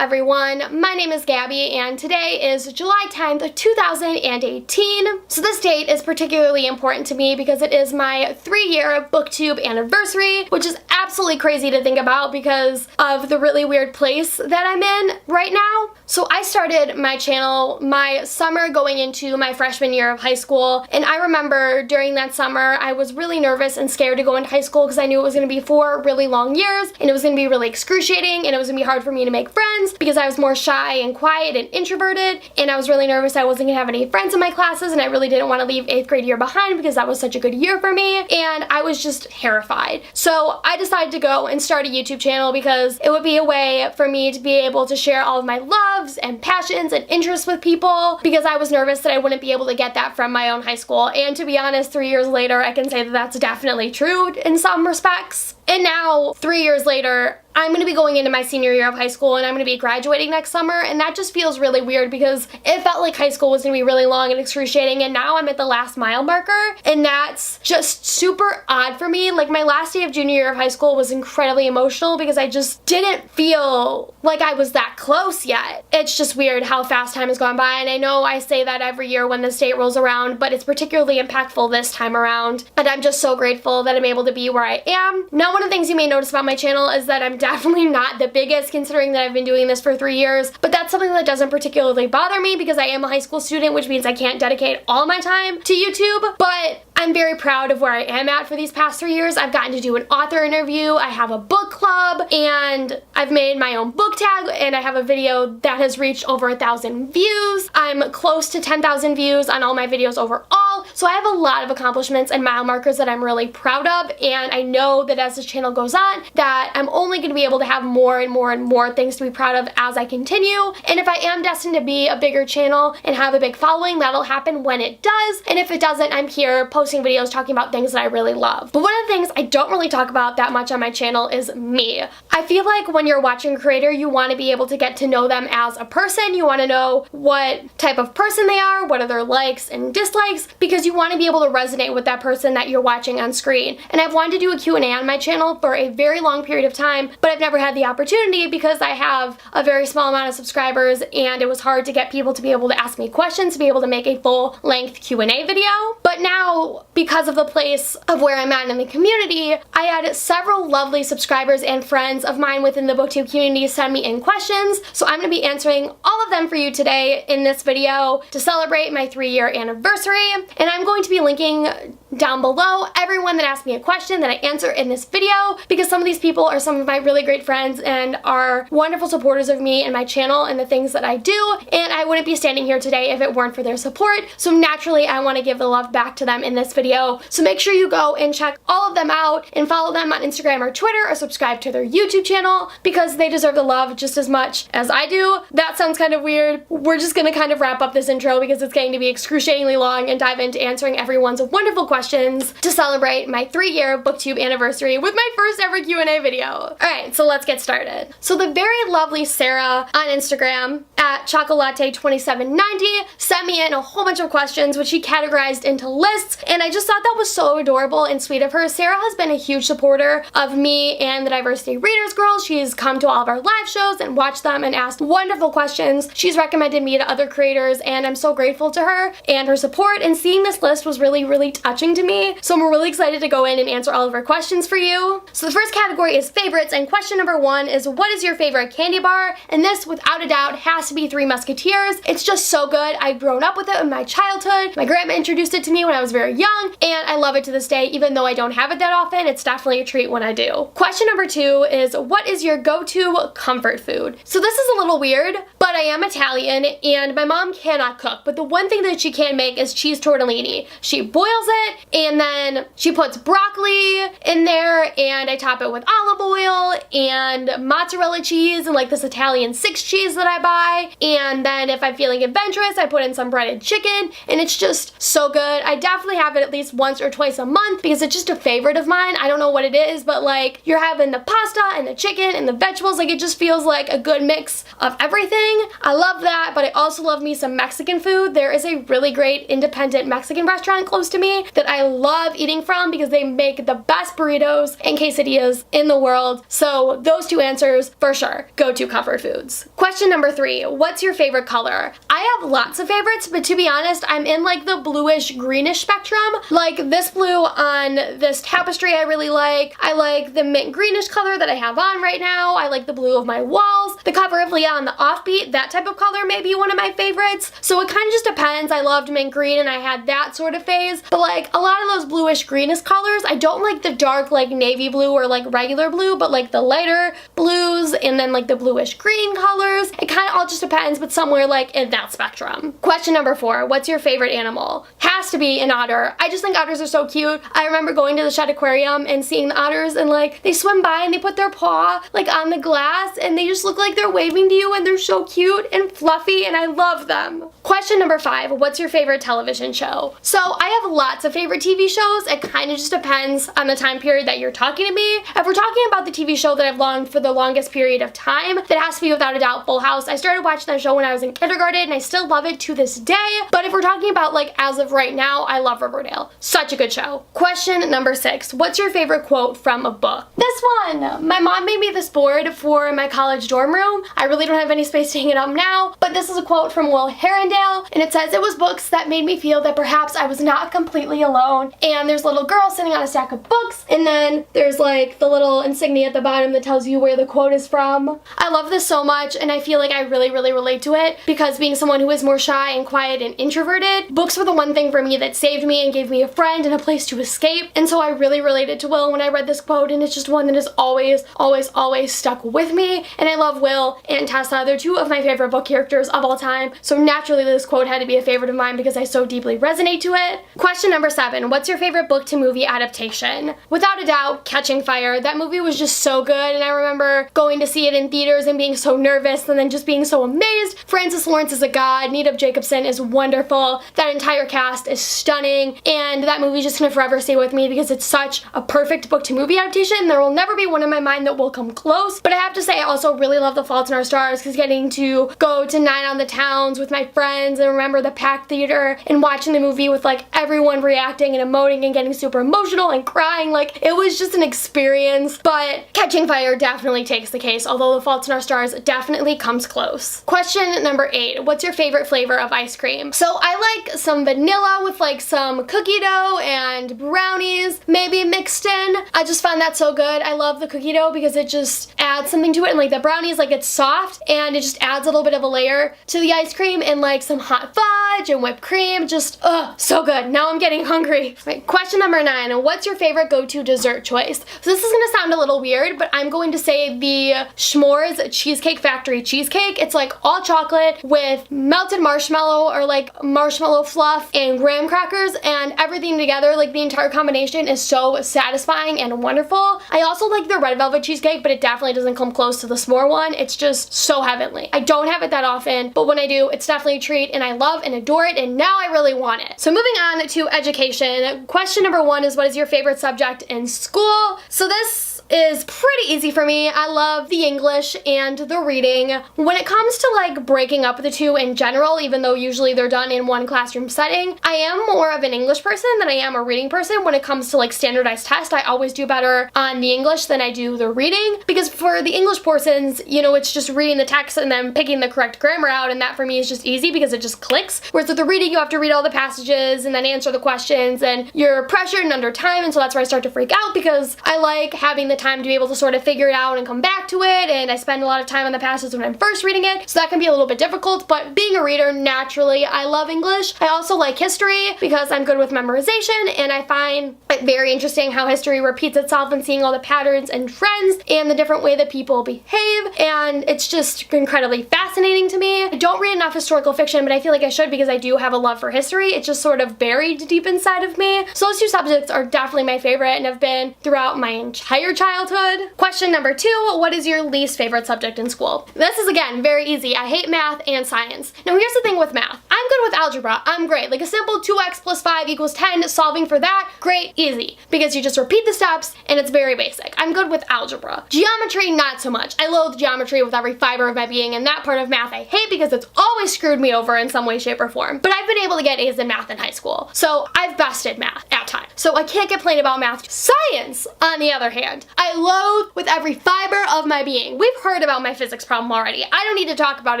everyone, my name is Gabby and today is July 10th, 2018. So this date is particularly important to me because it is my 3-year booktube anniversary, which is absolutely crazy to think about because of the really weird place that I'm in right now. So I started my channel my summer going into my freshman year of high school, and I remember during that summer I was really nervous and scared to go into high school because I knew it was going to be 4 really long years and it was going to be really excruciating and it was going to be hard for me to make friends because I was more shy and quiet and introverted, and I was really nervous I wasn't going to have any friends in my classes, and I really didn't want to leave 8th grade year behind because that was such a good year for me, and I was just terrified. So I decided to go and start a YouTube channel because it would be a way for me to be able to share all of my loves and passions and interests with people, because I was nervous that I wouldn't be able to get that from my own high school. And to be honest, 3 years later, I can say that that's definitely true in some respects. And now, 3 years later, I'm going to be going into my senior year of high school and I'm going to be graduating next summer, and that just feels really weird because it felt like high school was going to be really long and excruciating, and now I'm at the last mile marker, and that's just super odd for me. Like, my last day of junior year of high school was incredibly emotional because I just didn't feel like I was that close yet. It's just weird how fast time has gone by, and I know I say that every year when this date rolls around, but it's particularly impactful this time around, and I'm just so grateful that I'm able to be where I am. Now, one of the things you may notice about my channel is that I'm definitely not the biggest, considering that I've been doing this for 3 years, but that's something that doesn't particularly bother me because I am a high school student, which means I can't dedicate all my time to YouTube, but I'm very proud of where I am at for these past 3 years. I've gotten to do an author interview, I have a book club, and I've made my own book tag, and I have a video that has reached over 1,000 views. I'm close to 10,000 views on all my videos overall, so I have a lot of accomplishments and mile markers that I'm really proud of, and I know that as this channel goes on, that I'm only going to be able to have more and more and more things to be proud of as I continue, and if I am destined to be a bigger channel and have a big following, that'll happen when it does, and if it doesn't, I'm here posting videos talking about things that I really love. But one of the things I don't really talk about that much on my channel is me. I feel like when you're watching a creator, you want to be able to get to know them as a person. You want to know what type of person they are, what are their likes and dislikes, because you want to be able to resonate with that person that you're watching on screen. And I've wanted to do a Q&A on my channel for a very long period of time, but I've never had the opportunity because I have a very small amount of subscribers, and it was hard to get people to be able to ask me questions to be able to make a full-length Q&A video. But now, because of the place of where I'm at in the community, I had several lovely subscribers and friends of mine within the booktube community send me in questions, so I'm going to be answering all of them for you today in this video to celebrate my 3-year anniversary, and I'm going to be linking down below everyone that asked me a question that I answer in this video, because some of these people are some of my really great friends and are wonderful supporters of me and my channel and the things that I do, and I wouldn't be standing here today if it weren't for their support, so naturally I want to give the love back to them in this video. So make sure you go and check all of them out and follow them on Instagram or Twitter, or subscribe to their YouTube channel because they deserve the love just as much as I do. That sounds kind of weird. We're just gonna kind of wrap up this intro because it's going to be excruciatingly long and dive into answering everyone's wonderful questions to celebrate my 3-year booktube anniversary with my first ever Q&A video. Alright, so let's get started. So the very lovely Sarah on Instagram at Chocolatte2790 sent me in a whole bunch of questions which she categorized into lists, and I just thought that was so adorable and sweet of her. Sarah has been a huge supporter of me and the Diversity Readers Girls. She's come to all of our live shows and watched them and asked wonderful questions. She's recommended me to other creators, and I'm so grateful to her and her support, and seeing this list was really, really touching to me. So I'm really excited to go in and answer all of her questions for you. So the first category is favorites, and question number 1 is, what is your favorite candy bar? And this, without a doubt, has to be Three Musketeers. It's just so good. I've grown up with it in my childhood. My grandma introduced it to me when I was very young, and I love it to this day. Even though I don't have it that often, it's definitely a treat when I do. Question number 2 is, what is your go-to comfort food? So this is a little weird, but I am Italian and my mom cannot cook, but the one thing that she can make is cheese tortellini. She boils it and then she puts broccoli in there, and I top it with olive oil and mozzarella cheese and like this Italian 6 cheese that I buy, pie, and then if I'm feeling adventurous, I put in some breaded chicken, and it's just so good. I definitely have it at least once or twice a month because it's just a favorite of mine. I don't know what it is, but like you're having the pasta and the chicken and the vegetables, like it just feels like a good mix of everything. I love that, but I also love me some Mexican food. There is a really great independent Mexican restaurant close to me that I love eating from because they make the best burritos and quesadillas in the world. So those two answers for sure, go-to comfort foods. Question number 3, what's your favorite color? I have lots of favorites, but to be honest, I'm in like the bluish greenish spectrum. Like this blue on this tapestry I really like. I like the mint greenish color that I have on right now. I like the blue of my walls. The cover of Leah on the Offbeat, that type of color may be one of my favorites. So it kind of just depends. I loved mint green and I had that sort of phase, but like a lot of those bluish greenish colors, I don't like the dark like navy blue or like regular blue, but like the lighter blues and then like the bluish green colors. It kind of all just depends, but somewhere like in that spectrum. Question number 4, what's your favorite animal? Has to be an otter. I just think otters are so cute. I remember going to the Shed Aquarium and seeing the otters and like they swim by and they put their paw like on the glass and they just look like they're waving to you and they're so cute and fluffy and I love them. Question number 5, what's your favorite television show? So I have lots of favorite TV shows. It kind of just depends on the time period that you're talking to me. If we're talking about the TV show that I've longed for the longest period of time, that has to be without a doubt Full House. I started watching that show when I was in kindergarten and I still love it to this day. But if we're talking about like as of right now, I love Riverdale. Such a good show. Question number 6, what's your favorite quote from a book? This one! My mom made me this board for my college dorm room. I really don't have any space to hang it up now, but this is a quote from Will Herondale, and it says, "It was books that made me feel that perhaps I was not completely alone." And there's a little girl sitting on a stack of books, and then there's like the little insignia at the bottom that tells you where the quote is from. I love this so much, and I feel like I really relate to it because being someone who is more shy and quiet and introverted, books were the one thing for me that saved me and gave me a friend and a place to escape. And so I really related to Will when I read this quote, and it's just one that has always stuck with me. And I love Will and Tessa. They're two of my favorite book characters of all time. So naturally this quote had to be a favorite of mine because I so deeply resonate to it. Question number 7, what's your favorite book to movie adaptation? Without a doubt, Catching Fire. That movie was just so good, and I remember going to see it in theaters and being so nervous and then just being so amazed. Francis Lawrence is a god. Nita Jacobson is wonderful. That entire cast is stunning, and that movie's just gonna forever stay with me because it's such a perfect book to movie adaptation. There will never be one in my mind that will come close, but I have to say I also really love The Fault in Our Stars because getting to go to Night on the Towns with my friends and remember the packed theater and watching the movie with like everyone reacting and emoting and getting super emotional and crying, like it was just an experience. But Catching Fire definitely takes the case, although The Fault in Our Stars definitely comes close. Question number 8, what's your favorite flavor of ice cream? So I like some vanilla with like some cookie dough and brownies maybe mixed in. I just found that so good. I love the cookie dough because it just adds something to it, and like the brownies, like it's soft and it just adds a little bit of a layer to the ice cream, and like some hot fudge and whipped cream, just so good. Now I'm getting hungry. Right, question number 9, what's your favorite go-to dessert choice? So this is gonna sound a little weird, but I'm going to say the S'mores Cheesecake Factory cheesecake. It's like all chocolate with melted marshmallow or like marshmallow fluff and graham crackers, and everything together, like the entire combination is so satisfying and wonderful. I also like the red velvet cheesecake, but it definitely doesn't come close to the s'more one. It's just so heavenly. I don't have it that often, but when I do, it's definitely a treat, and I love and adore it, and now I really want it. So moving on to education. Question number 1 is, what is your favorite subject in school? So this is pretty easy for me. I love the English and the reading. When it comes to like breaking up the two in general, even though usually they're done in one classroom setting, I am more of an English person than I am a reading person. When it comes to like standardized tests, I always do better on the English than I do the reading, because for the English portions, you know, it's just reading the text and then picking the correct grammar out, and that for me is just easy because it just clicks. Whereas with the reading, you have to read all the passages and then answer the questions, and you're pressured and under time, and so that's where I start to freak out because I like having the time to be able to sort of figure it out and come back to it, and I spend a lot of time on the passages when I'm first reading it, so that can be a little bit difficult. But being a reader, naturally, I love English. I also like history because I'm good with memorization, and I find it very interesting how history repeats itself and seeing all the patterns and trends and the different way that people behave, and it's just incredibly fascinating to me. I don't read enough historical fiction, but I feel like I should because I do have a love for history. It's just sort of buried deep inside of me. So those two subjects are definitely my favorite and have been throughout my entire childhood. childhood. Question number 2, what is your least favorite subject in school? This is, again, very easy. I hate math and science. Now, here's the thing with math. I'm good with algebra. I'm great. Like a simple 2x plus 5 equals 10, solving for that, great, easy. Because you just repeat the steps and it's very basic. I'm good with algebra. Geometry, not so much. I loathe geometry with every fiber of my being, and that part of math I hate because it's always screwed me over in some way, shape, or form. But I've been able to get A's in math in high school. So I've bested math at times. So I can't complain about math. Science, on the other hand, I loathe with every fiber of my being. We've heard about my physics problem already. I don't need to talk about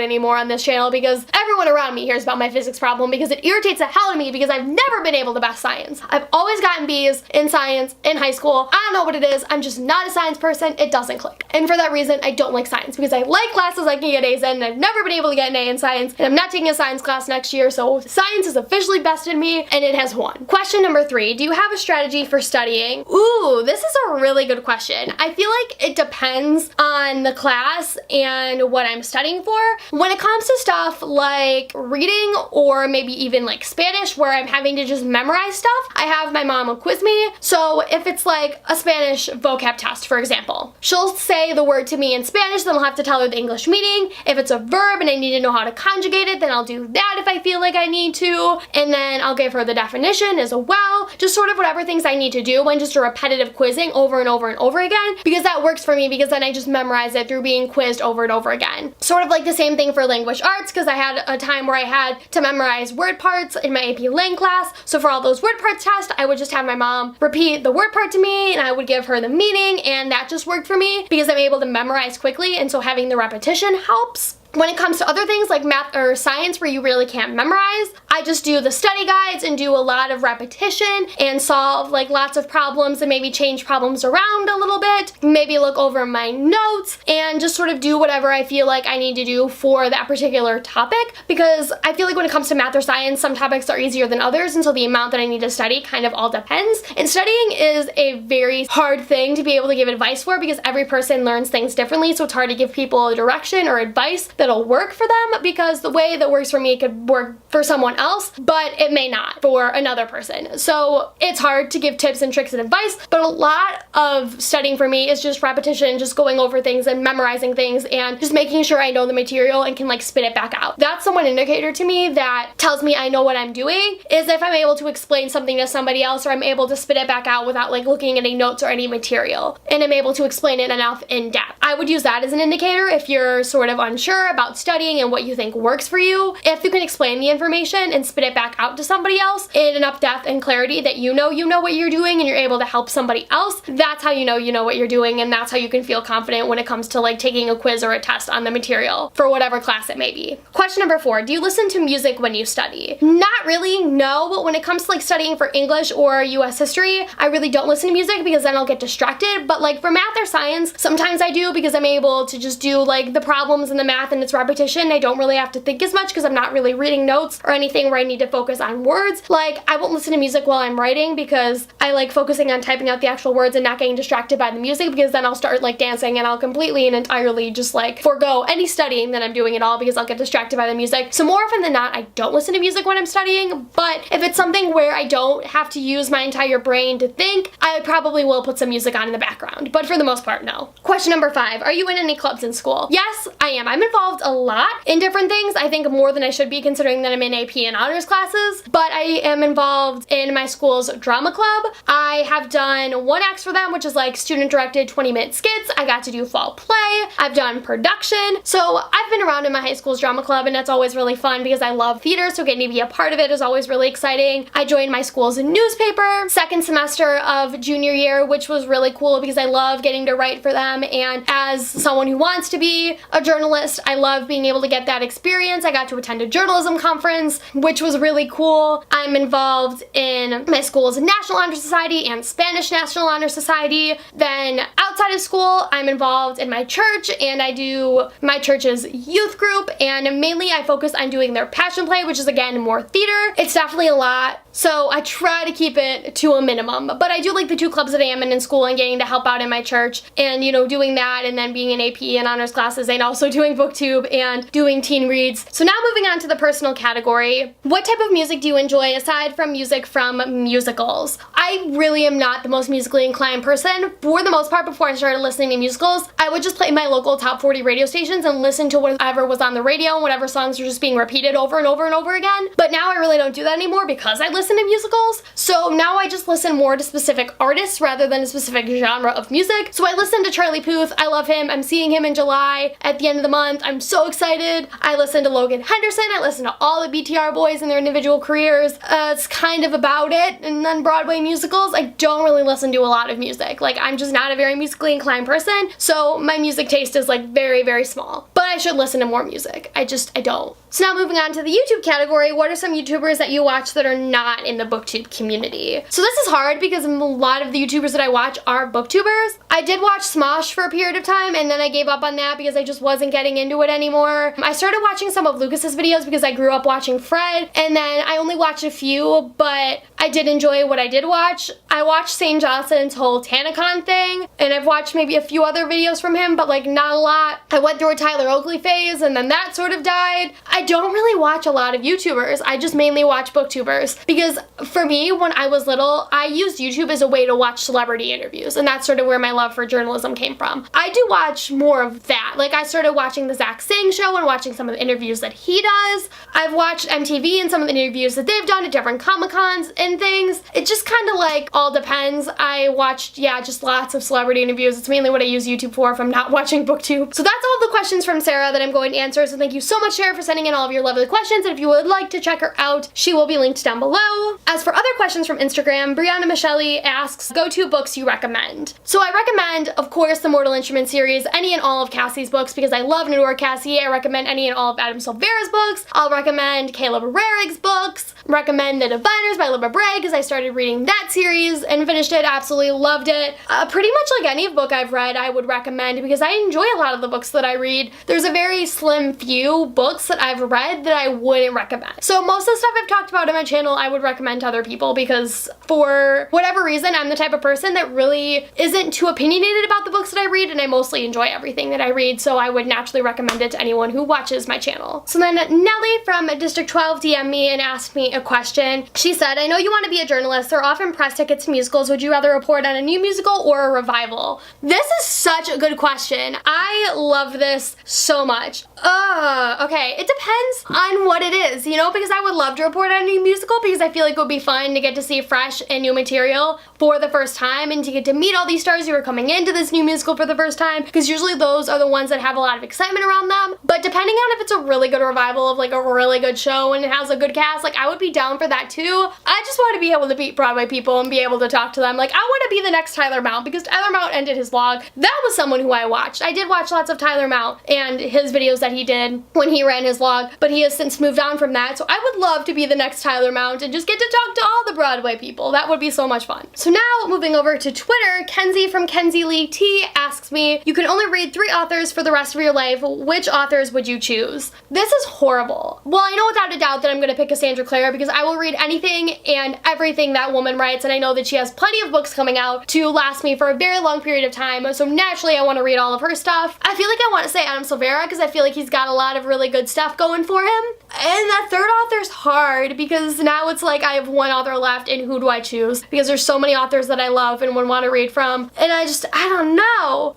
it anymore on this channel because everyone around me hears about my physics problem because it irritates the hell out of me because I've never been able to best science. I've always gotten B's in science in high school. I don't know what it is. I'm just not a science person. It doesn't click. And for that reason, I don't like science because I like classes I can get A's in, and I've never been able to get an A in science, and I'm not taking a science class next year, so science has officially bested me, and it has won. Question number 3, do you have a strategy for studying? Ooh, this is a really good question. I feel like it depends on the class and what I'm studying for. When it comes to stuff like reading or maybe even like Spanish where I'm having to just memorize stuff, I have my mom quiz me. So if it's like a Spanish vocab test, for example, she'll say the word to me in Spanish, then I'll have to tell her the English meaning. If it's a verb and I need to know how to conjugate it, then I'll do that if I feel like I need to. And then I'll give her the definition as well. Just sort of whatever things I need to do when just a repetitive quizzing over and over and over again, because that works for me because then I just memorize it through being quizzed over and over again. Sort of like the same thing for language arts, because I had a time where I had to memorize word parts in my AP Lang class. So for all those word parts tests, I would just have my mom repeat the word part to me and I would give her the meaning, and that just worked for me because I'm able to memorize quickly, and so having the repetition helps. When it comes to other things like math or science where you really can't memorize, I just do the study guides and do a lot of repetition and solve like lots of problems and maybe change problems around a little bit, maybe look over my notes and just sort of do whatever I feel like I need to do for that particular topic, because I feel like when it comes to math or science, some topics are easier than others, and so the amount that I need to study kind of all depends. And studying is a very hard thing to be able to give advice for because every person learns things differently, so it's hard to give people a direction or advice that'll work for them, because the way that works for me could work for someone else, but it may not for another person. So it's hard to give tips and tricks and advice, but a lot of studying for me is just repetition, just going over things and memorizing things and just making sure I know the material and can like spit it back out. That's the one indicator to me that tells me I know what I'm doing, is if I'm able to explain something to somebody else or I'm able to spit it back out without like looking at any notes or any material, and I'm able to explain it enough in depth. I would use that as an indicator if you're sort of unsure about studying and what you think works for you. If you can explain the information and spit it back out to somebody else in enough depth and clarity that you know what you're doing and you're able to help somebody else, that's how you know what you're doing, and that's how you can feel confident when it comes to like taking a quiz or a test on the material for whatever class it may be. Question number 4, do you listen to music when you study? Not really, no, but when it comes to like studying for English or US history, I really don't listen to music because then I'll get distracted. But like for math or science, sometimes I do because I'm able to just do like the problems and the math and it's repetition. I don't really have to think as much because I'm not really reading notes or anything where I need to focus on words. Like I won't listen to music while I'm writing because I like focusing on typing out the actual words and not getting distracted by the music, because then I'll start like dancing and I'll completely and entirely just like forego any studying that I'm doing at all because I'll get distracted by the music. So more often than not, I don't listen to music when I'm studying, but if it's something where I don't have to use my entire brain to think, I probably will put some music on in the background, but for the most part, no. Question number 5, are you in any clubs in school? Yes, I am. I'm involved a lot in different things. I think more than I should be considering that I'm in AP and honors classes, but I am involved in my school's drama club. I have done one acts for them, which is like student directed 20-minute skits. I got to do fall play. I've done production. So I've been around in my high school's drama club, and that's always really fun because I love theater, so getting to be a part of it is always really exciting. I joined my school's newspaper second semester of junior year, which was really cool because I love getting to write for them, and as someone who wants to be a journalist, I love being able to get that experience. I got to attend a journalism conference, which was really cool. I'm involved in my school's National Honor Society and Spanish National Honor Society. Then outside of school, I'm involved in my church, and I do my church's youth group, and mainly I focus on doing their passion play, which is again more theater. It's definitely a lot, so I try to keep it to a minimum, but I do like the 2 clubs that I am in school and getting to help out in my church and, you know, doing that and then being in AP and honors classes and also doing booktube booktube and doing teen reads. So now moving on to the personal category. What type of music do you enjoy aside from music from musicals? I really am not the most musically inclined person. For the most part, before I started listening to musicals, I would just play my local top 40 radio stations and listen to whatever was on the radio and whatever songs were just being repeated over and over and over again. But now I really don't do that anymore because I listen to musicals. So now I just listen more to specific artists rather than a specific genre of music. So I listen to Charlie Puth. I love him. I'm seeing him in July at the end of the month. I'm so excited. I listen to Logan Henderson. I listen to all the BTR boys and their individual careers. It's kind of about it. And then Broadway musicals, I don't really listen to a lot of music. Like, I'm just not a very musically inclined person. So my music taste is like very, very small. But I should listen to more music. I don't. So now moving on to the YouTube category, what are some YouTubers that you watch that are not in the booktube community? So this is hard because a lot of the YouTubers that I watch are booktubers. I did watch Smosh for a period of time and then I gave up on that because I just wasn't getting into it anymore. I started watching some of Lucas's videos because I grew up watching Fred, and then I only watched a few, but I did enjoy what I did watch. I watched St. Jocelyn's whole TanaCon thing, and I've watched maybe a few other videos from him, but like not a lot. I went through a Tyler Oakley phase and then that sort of died. I don't really watch a lot of YouTubers. I just mainly watch booktubers because for me, when I was little, I used YouTube as a way to watch celebrity interviews, and that's sort of where my love for journalism came from. I do watch more of that. Like, I started watching the Zach Sang show and watching some of the interviews that he does. I've watched MTV and some of the interviews that they've done at different Comic-Cons and things. It just kind of like all depends. I watched, yeah, just lots of celebrity interviews. It's mainly what I use YouTube for if I'm not watching booktube. So that's all the questions from Sarah that I'm going to answer. So thank you so much, Sarah, for sending in all of your lovely questions. And if you would like to check her out, she will be linked down below. As for other questions from Instagram, Brianna Michelle asks, go-to books you recommend. So I recommend, of course, the Mortal Instruments series, any and all of Cassie's books because I love and adore Cassie. I recommend any and all of Adam Silvera's books. I'll recommend Caleb Rarig's books. Recommend The Diviners by Libba Bray because I started reading that series and finished it, absolutely loved it. Pretty much like any book I've read, I would recommend because I enjoy a lot of the books that I read. There's a very slim few books that I've read that I wouldn't recommend. So most of the stuff I've talked about on my channel, I would recommend to other people because for whatever reason, I'm the type of person that really isn't too opinionated about the books that I read, and I mostly enjoy everything that I read, so I would naturally recommend it to anyone who watches my channel. So then Nellie from District 12 DM'd me and asked me a question. She said, I know you want to be a journalist. There are often press tickets to musicals. Would you rather report on a new musical or a revival? This is such a good question. I love this so much. Okay, it depends on what it is, you know, because I would love to report on a new musical because I feel like it would be fun to get to see fresh and new material for the first time and to get to meet all these stars who are coming into this new musical for the first time, because usually those are the ones that have a lot of excitement around them. But depending on if it's a really good revival of like a really good show and it has a good cast, like I would be down for that too. I just want to be able to meet Broadway people and be able to talk to them. Like, I want to be the next Tyler Mount because Tyler Mount ended his vlog. That was someone who I watched. I did watch lots of Tyler Mount and his videos that he did when he ran his vlog, but he has since moved on from that. So I would love to be the next Tyler Mount and just get to talk to all the Broadway people. That would be so much fun. So now moving over to Twitter, Kenzie from Kenzie Lee T asks me, you can only read 3 authors for the rest of your life. Which authors would you choose? This is horrible. Well, I know without a doubt that I'm gonna pick Cassandra Clare because I will read anything and everything that woman writes, and I know that she has plenty of books coming out to last me for a very long period of time, so naturally I want to read all of her stuff. I feel like I want to say Adam Silvera because I feel like he's got a lot of really good stuff going for him. And that third author's hard because now it's like I have one author left and who do I choose? Because there's so many authors that I love and would want to read from, and I don't know.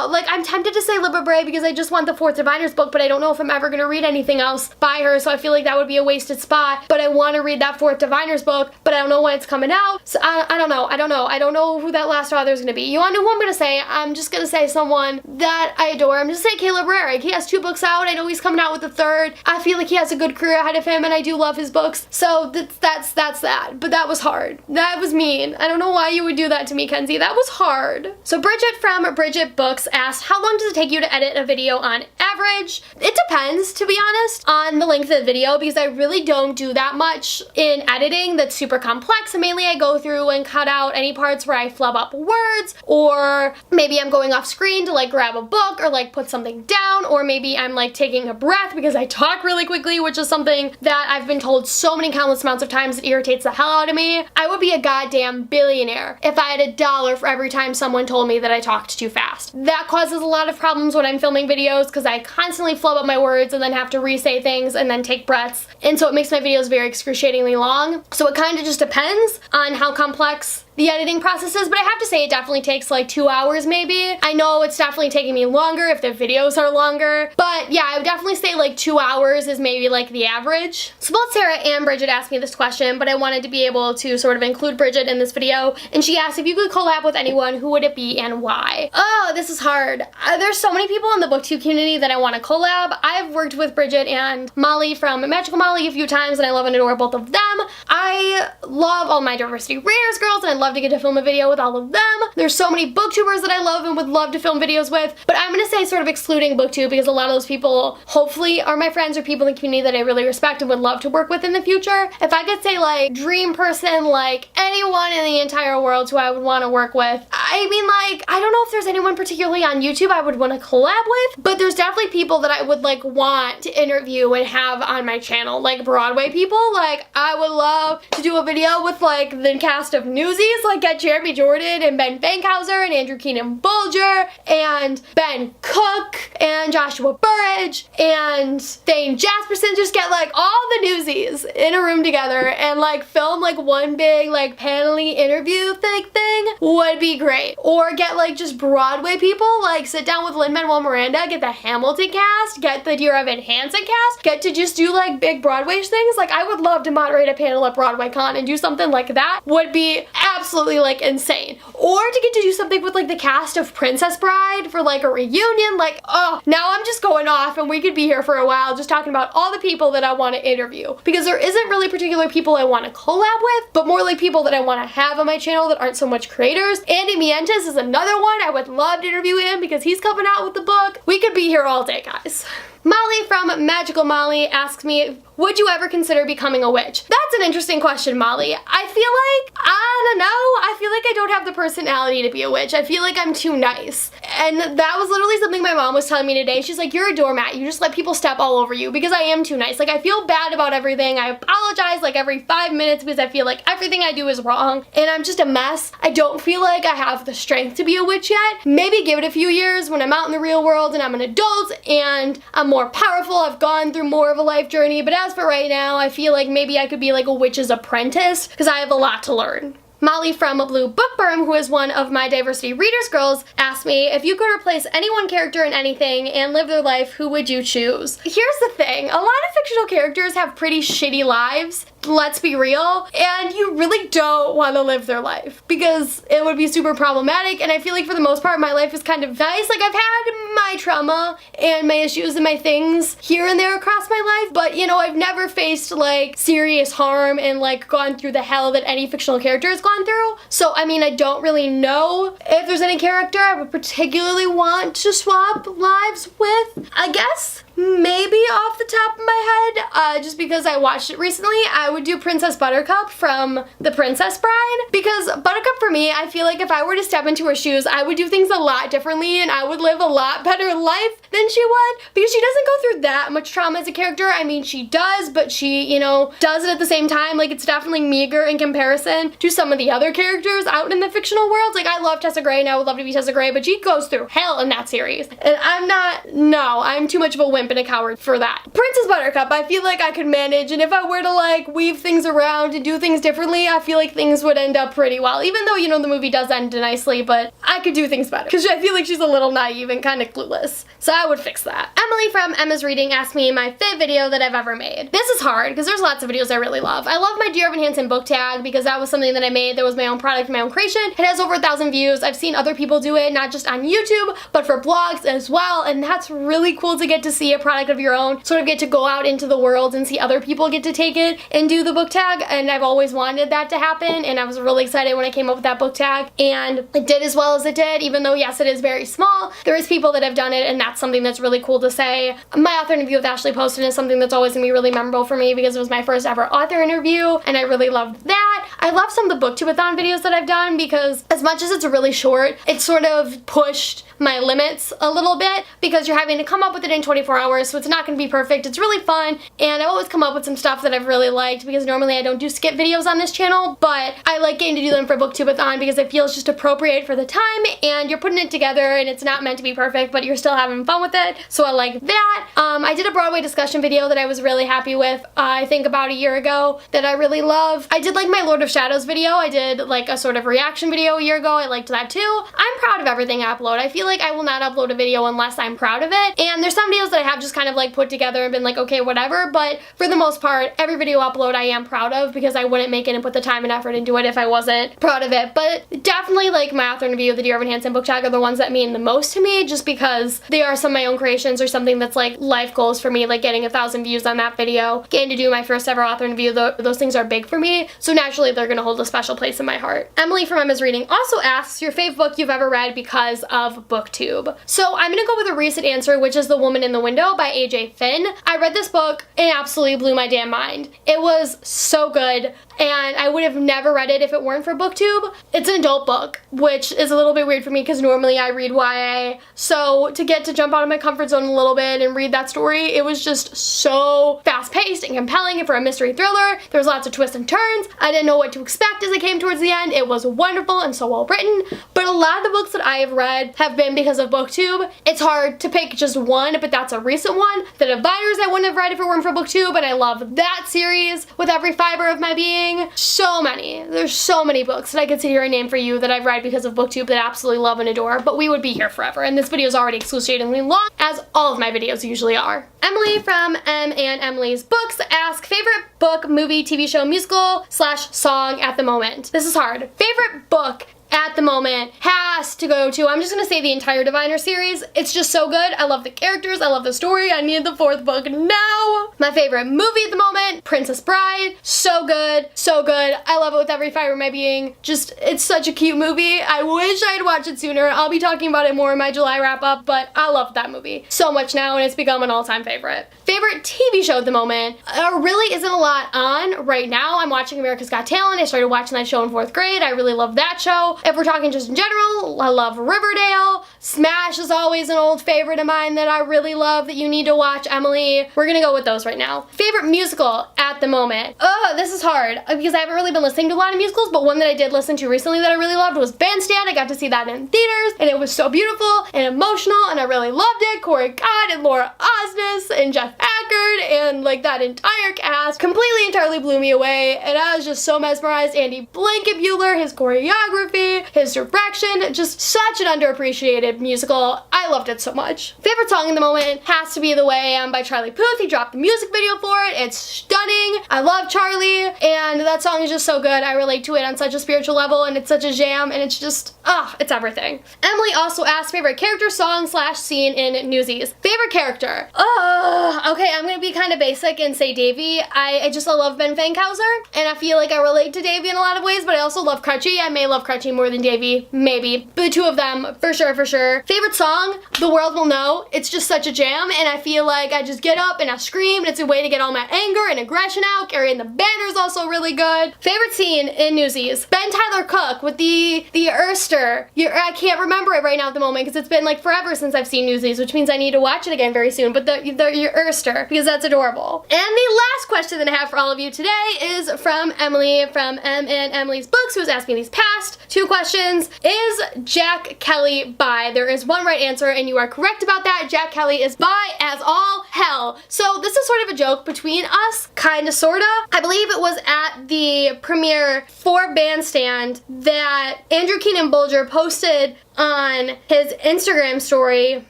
Like, I'm tempted to say Libba Bray because I just want the 4th Diviners book, but I don't know if I'm ever going to read anything else by her, so I feel like that would be a wasted spot. But I want to read that 4th Diviners book, but I don't know when it's coming out. So I don't know. I don't know who that last author is going to be. You want to know who I'm going to say? I'm just going to say someone that I adore. I'm just going to say Caleb Rarig. He has 2 books out. I know he's coming out with a 3rd. I feel like he has a good career ahead of him, and I do love his books. So that's that. But that was hard. That was mean. I don't know why you would do that to me, Kenzie. That was hard. So Bridget from Bridget Books asked, how long does it take you to edit a video on average? It depends, to be honest, on the length of the video because I really don't do that much in editing that's super complex. And mainly I go through and cut out any parts where I flub up words, or maybe I'm going off screen to like grab a book or like put something down, or maybe I'm like taking a breath because I talk really quickly, which is something that I've been told so many countless amounts of times it irritates the hell out of me. I would be a goddamn billionaire if I had $1 for every time someone told me that I talked too fast. That causes a lot of problems when I'm filming videos because I I constantly flub up my words and then have to re-say things and then take breaths. And so it makes my videos very excruciatingly long. So it kind of just depends on how complex the editing process is, but I have to say it definitely takes like 2 hours maybe. I know it's definitely taking me longer if the videos are longer, but yeah, I would definitely say like 2 hours is maybe like the average. So both Sarah and Bridget asked me this question, but I wanted to be able to sort of include Bridget in this video, and she asked if you could collab with anyone, who would it be and why? Oh, this is hard. There's so many people in the booktube community that I want to collab. I've worked with Bridget and Molly from Magical Molly a few times, and I love and adore both of them. I love all my Diversity Readers girls, and I love to get to film a video with all of them. There's so many booktubers that I love and would love to film videos with, but I'm gonna say sort of excluding booktube because a lot of those people hopefully are my friends or people in the community that I really respect and would love to work with in the future. If I could say like dream person, like anyone in the entire world who I would want to work with, I mean, like, I don't know if there's anyone particularly on YouTube I would want to collab with, but there's definitely people that I would like want to interview and have on my channel, like Broadway people. Like, I would love to do a video with like the cast of Newsies, like get Jeremy Jordan and Ben Fankhauser and Andrew Keenan Bolger and Ben Cook and Joshua Burridge and Thane Jasperson, just get like all the Newsies in a room together and like film like one big like panel-y interview thing would be great. Or get like just Broadway people, like sit down with Lin-Manuel Miranda, get the Hamilton cast, get the Dear Evan Hansen cast, get to just do like big Broadway things. Like, I would love to moderate a panel at Broadway Con and do something like that. Would be absolutely like insane. Or to get to do something with like the cast of Princess Bride for like a reunion. Like, oh, now I'm just going off and we could be here for a while just talking about all the people that I want to interview, because there isn't really particular people I want to collab with, but more like people that I want to have on my channel that aren't so much creators. Andy Mientus is another one. I would love to interview him because he's coming out with the book. We could be here all day, guys. Molly from Magical Molly asks me, would you ever consider becoming a witch? That's an interesting question, Molly. I feel like, I don't know, I feel like I don't have the personality to be a witch. I feel like I'm too nice. And that was literally something my mom was telling me today. She's like, you're a doormat. You just let people step all over you, because I am too nice. Like, I feel bad about everything. I apologize like every 5 minutes because I feel like everything I do is wrong and I'm just a mess. I don't feel like I have the strength to be a witch yet. Maybe give it a few years when I'm out in the real world and I'm an adult and I'm more powerful. I've gone through more of a life journey, but as for right now, I feel like maybe I could be like a witch's apprentice because I have a lot to learn. Molly from Blue Bookworm, who is one of my Diversity Readers girls, asked me, if you could replace any one character in anything and live their life, who would you choose? Here's the thing, a lot of fictional characters have pretty shitty lives, let's be real, and you really don't want to live their life because it would be super problematic. And I feel like for the most part my life is kind of nice. Like, I've had my trauma and my issues and my things here and there across my life, but you know, I've never faced like serious harm and like gone through the hell that any fictional character has gone through. So I mean, I don't really know if there's any character I would particularly want to swap lives with. I guess maybe off the top of my head, just because I watched it recently, I would do Princess Buttercup from The Princess Bride. Because Buttercup, for me, I feel like if I were to step into her shoes, I would do things a lot differently and I would live a lot better life than she would, because she doesn't go through that much trauma as a character. I mean, she does, but she, you know, does it at the same time. Like, it's definitely meager in comparison to some of the other characters out in the fictional world. Like, I love Tessa Gray and I would love to be Tessa Gray, but she goes through hell in that series. And I'm not, no, I'm too much of a wimp and a coward for that. Princess Buttercup, I feel like I could manage, and if I were to like weave things around and do things differently, I feel like things would end up pretty well. Even though, you know, the movie does end nicely, but I could do things better because I feel like she's a little naive and kind of clueless. So I would fix that. Emily from Emma's Reading asked me my favorite video that I've ever made. This is hard because there's lots of videos I really love. I love my Dear Evan Hansen book tag because that was something that I made that was my own product, my own creation. It has over 1,000 views. I've seen other people do it, not just on YouTube, but for blogs as well, and that's really cool to get to see a product of your own, sort of get to go out into the world and see other people get to take it and do the book tag, and I've always wanted that to happen, and I was really excited when I came up with that book tag, and it did as well as it did, even though yes, it is very small. There is people that have done it, and that's something that's really cool to say. My author interview with Ashley Poston is something that's always gonna be really memorable for me because it was my first ever author interview, and I really loved that. I love some of the booktubeathon videos that I've done because as much as it's really short, it sort of pushed my limits a little bit because you're having to come up with it in 24 hours, so it's not going to be perfect. It's really fun, and I always come up with some stuff that I've really liked because normally I don't do skit videos on this channel, but I like getting to do them for booktubeathon because it feels just appropriate for the time, and you're putting it together and it's not meant to be perfect, but you're still having fun with it, so I like that. I did a Broadway discussion video that I was really happy with, I think about a year ago, that I really love. I did like my Lord of Shadows video. I did like a sort of reaction video a year ago. I liked that too. I'm proud of everything I upload. I feel like I will not upload a video unless I'm proud of it, and there's some videos that I have just kind of like put together and been like, okay, whatever, but for the most part, every video upload I am proud of because I wouldn't make it and put the time and effort into it if I wasn't proud of it. But definitely like my author interview, the Dear Evan Hansen book tag, are the ones that mean the most to me just because they are some of my own creations or something that's like life goals for me, like getting 1,000 views on that video, getting to do my first ever author interview. Those things are big for me, so naturally they're gonna hold a special place in my heart. Emily from Emma's Reading also asks your fave book you've ever read because of BookTube. So I'm gonna go with a recent answer, which is The Woman in the Window by AJ Finn. I read this book and it absolutely blew my damn mind. It was so good, and I would have never read it if it weren't for BookTube. It's an adult book, which is a little bit weird for me because normally I read YA, so to get to jump out of my comfort zone a little bit and read that story, it was just so fast-paced and compelling, and for a mystery thriller, there was lots of twists and turns. I didn't know what to expect as I came towards the end. It was wonderful and so well written, but a lot of the books that I have read have been because of BookTube. It's hard to pick just one, but that's a recent one. The Dividers I wouldn't have read if it weren't for BookTube, but I love that series with every fiber of my being. So many. There's so many books that I could sit here and name for you that I've read because of BookTube that I absolutely love and adore, but we would be here forever, and this video is already excruciatingly long, as all of my videos usually are. Emily from M and Emily's Books asks favorite book, movie, TV show, musical / song at the moment. This is hard. Favorite book at the moment has to go to, I'm just gonna say the entire Diviner series. It's just so good. I love the characters, I love the story. I need the 4th book now. My favorite movie at the moment, Princess Bride. So good, so good. I love it with every fiber of my being. Just, it's such a cute movie. I wish I had watched it sooner. I'll be talking about it more in my July wrap up, but I love that movie so much now, and it's become an all-time favorite. Favorite TV show at the moment, really isn't a lot on right now. I'm watching America's Got Talent. I started watching that show in 4th grade. I really love that show. If we're talking just in general, I love Riverdale. Smash is always an old favorite of mine that I really love that you need to watch, Emily. We're gonna go with those right now. Favorite musical at the moment. Oh, this is hard because I haven't really been listening to a lot of musicals, but one that I did listen to recently that I really loved was Bandstand. I got to see that in theaters, and it was so beautiful and emotional, and I really loved it. Corey Cott and Laura Osnes and Jeff Ackard and like that entire cast completely entirely blew me away, and I was just so mesmerized. Andy Blankenbuehler, his choreography, his direction, just such an underappreciated musical. I loved it so much. Favorite song in the moment has to be The Way I Am by Charlie Puth. He dropped the music video for it. It's stunning. I love Charlie, and that song is just so good. I relate to it on such a spiritual level, and it's such a jam, and it's just, it's everything. Emily also asked favorite character, song / scene in Newsies. Favorite character. Okay, I'm gonna be kind of basic and say Davy. I love Ben Fankhauser, and I feel like I relate to Davy in a lot of ways, but I also love Crutchy. I may love Crutchy more than Davy, maybe. But the two of them, for sure, for sure. Favorite song, The World Will Know. It's just such a jam, and I feel like I just get up and I scream, and it's a way to get all my anger and aggression out. Carrying the banner is also really good. Favorite scene in Newsies. Ben Tyler Cook with the Erster. I can't remember it right now at the moment because it's been like forever since I've seen Newsies, which means I need to watch it again very soon, but your Erster, because that's adorable. And the last question that I have for all of you today is from Emily from M and Emily's Books, who has asked me these past 2 questions. Is Jack Kelly bi? There is one right answer, and you are correct about that. Jack Kelly is bi as all hell. So this is sort of a joke between us, kinda sorta. I believe it was at the premiere for Bandstand that Andrew Keenan Bolger posted on his Instagram story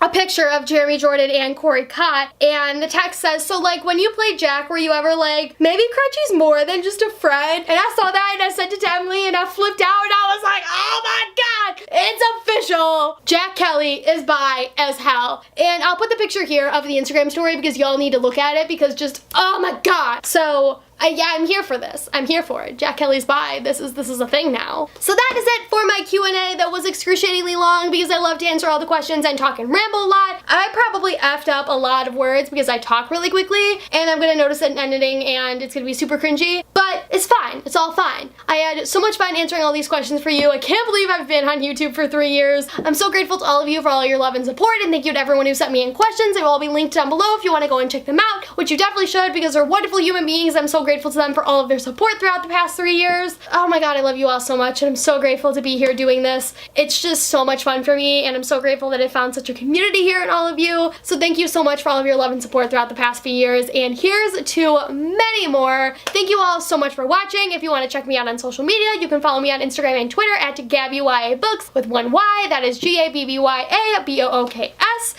a picture of Jeremy Jordan and Corey Cott, and the text says, so like when you played Jack, were you ever like, maybe Crutchy's more than just a friend? And I saw that and I sent it to Emily and I flipped out and I was like, oh my god, it's official! Jack Kelly is bi as hell. And I'll put the picture here of the Instagram story because y'all need to look at it because just, oh my god. So yeah, I'm here for this. I'm here for it. Jack Kelly's bi. This is a thing now. So that is it for my Q&A that was excruciatingly long because I love to answer all the questions and talk and ramble a lot. I probably effed up a lot of words because I talk really quickly, and I'm gonna notice it in editing and it's gonna be super cringy, but It's fine. It's all fine. I had so much fun answering all these questions for you. I can't believe I've been on YouTube for 3 years. I'm so grateful to all of you for all your love and support, and thank you to everyone who sent me in questions. They will all be linked down below if you want to go and check them out, which you definitely should because they're wonderful human beings. I'm so grateful to them for all of their support throughout the past 3 years. Oh my god, I love you all so much, and I'm so grateful to be here doing this. It's just so much fun for me, and I'm so grateful that I found such a community here in all of you. So thank you so much for all of your love and support throughout the past few years, and here's to many more. Thank you all so much for watching. If you want to check me out on social media, you can follow me on Instagram and Twitter at GabbyYABooks with one Y, that is GABBYABOOKS.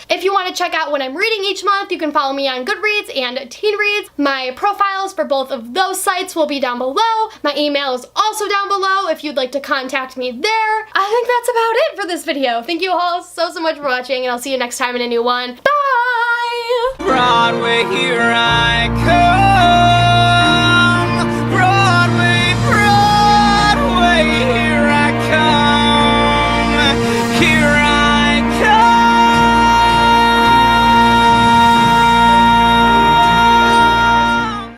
If you want to check out what I'm reading each month, you can follow me on Goodreads and Teen Reads. My profiles for both of those sites will be down below. My email is also down below if you'd like to contact me there. I think that's about it for this video. Thank you all so much for watching, and I'll see you next time in a new one. Bye! Broadway, here I